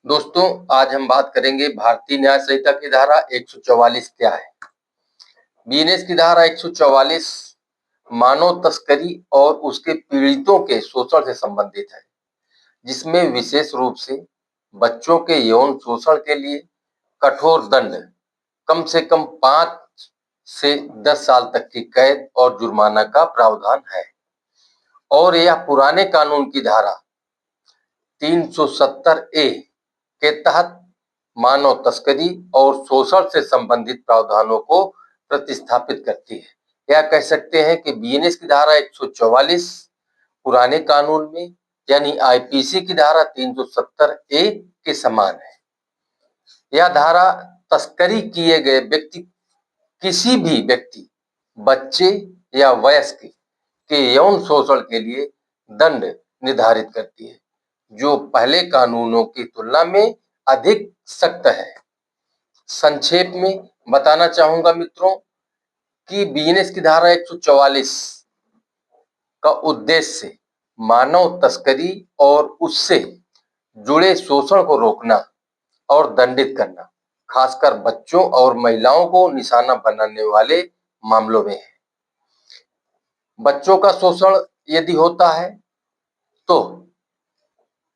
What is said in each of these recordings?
दोस्तों, आज हम बात करेंगे भारतीय न्याय संहिता की धारा 144 क्या है। बीएनएस की धारा 144 मानव तस्करी और उसके पीड़ितों के शोषण से संबंधित है, जिसमें विशेष रूप से बच्चों के यौन शोषण के लिए कठोर दंड कम से कम 5 से 10 साल तक की कैद और जुर्माना का प्रावधान है। और यह पुराने कानून की धारा 370A के तहत मानव तस्करी और शोषण से संबंधित प्रावधानों को प्रतिस्थापित करती है। या कह सकते हैं कि बीएनएस की धारा 144 पुराने कानून में यानी आईपीसी की धारा 370A के समान है। यह धारा तस्करी किए गए व्यक्ति, किसी भी व्यक्ति, बच्चे या वयस्क के यौन शोषण के लिए दंड निर्धारित करती है, जो पहले कानूनों की तुलना में अधिक सख्त है। संक्षेप में बताना चाहूंगा मित्रों कि बीएनएस की धारा 144 का उद्देश्य मानव तस्करी और उससे जुड़े शोषण को रोकना और दंडित करना, खासकर बच्चों और महिलाओं को निशाना बनाने वाले मामलों में है। बच्चों का शोषण यदि होता है तो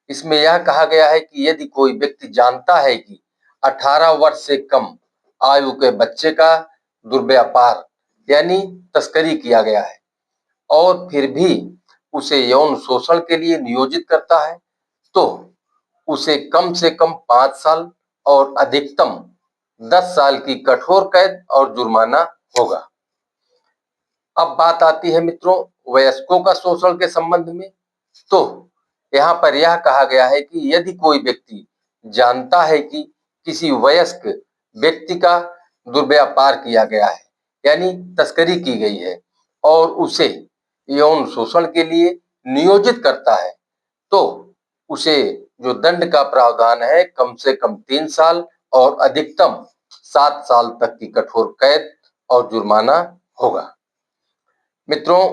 इसमें यह कहा गया है कि यदि कोई व्यक्ति जानता है कि 18 वर्ष से कम आयु के बच्चे का दुर्व्यापार यानी तस्करी किया गया है और फिर भी उसे यौन शोषण के लिए नियोजित करता है, तो उसे कम से कम 5 साल और अधिकतम 10 साल की कठोर कैद और जुर्माना होगा। अब बात आती है मित्रों वयस्कों का शोषण के संबंध में। तो यहाँ पर यह कहा गया है कि यदि कोई व्यक्ति जानता है कि किसी वयस्क व्यक्ति का दुर्व्यापार किया गया है यानी तस्करी की गई है और उसे यौन शोषण के लिए नियोजित करता है, तो उसे जो दंड का प्रावधान है कम से कम 3 साल और अधिकतम 7 साल तक की कठोर कैद और जुर्माना होगा। मित्रों,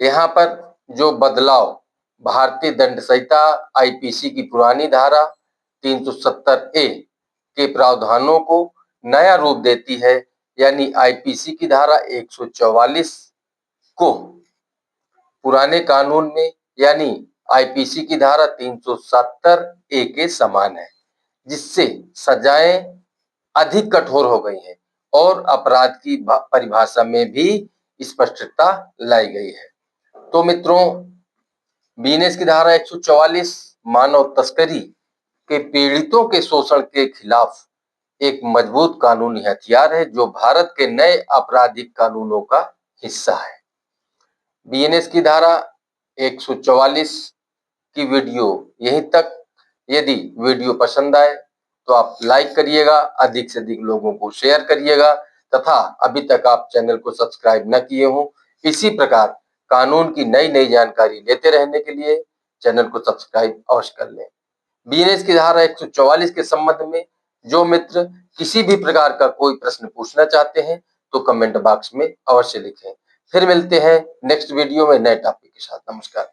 यहाँ पर जो बदलाव भारतीय दंड संहिता आईपीसी की पुरानी धारा 370A के प्रावधानों को नया रूप देती है, यानी आईपीसी की धारा 144 को पुराने कानून में यानी आईपीसी की धारा 370A के समान है, जिससे सजाएं अधिक कठोर हो गई हैं और अपराध की परिभाषा में भी स्पष्टता लाई गई है। तो मित्रों, बीएनएस की धारा 144 मानव तस्करी के पीड़ितों के शोषण के खिलाफ एक मजबूत कानूनी हथियार है, जो भारत के नए आपराधिक कानूनों का हिस्सा है। बीएनएस की धारा 144 की वीडियो यहीं तक। यदि वीडियो पसंद आए तो आप लाइक करिएगा, अधिक से अधिक लोगों को शेयर करिएगा तथा अभी तक आप चैनल को सब्सक्राइब न किए हों, इसी प्रकार कानून की नई नई जानकारी लेते रहने के लिए चैनल को सब्सक्राइब अवश्य कर लें। बीएनएस की धारा 144 के संबंध में जो मित्र किसी भी प्रकार का कोई प्रश्न पूछना चाहते हैं तो कमेंट बॉक्स में अवश्य लिखें। फिर मिलते हैं नेक्स्ट वीडियो में नए टॉपिक के साथ। नमस्कार।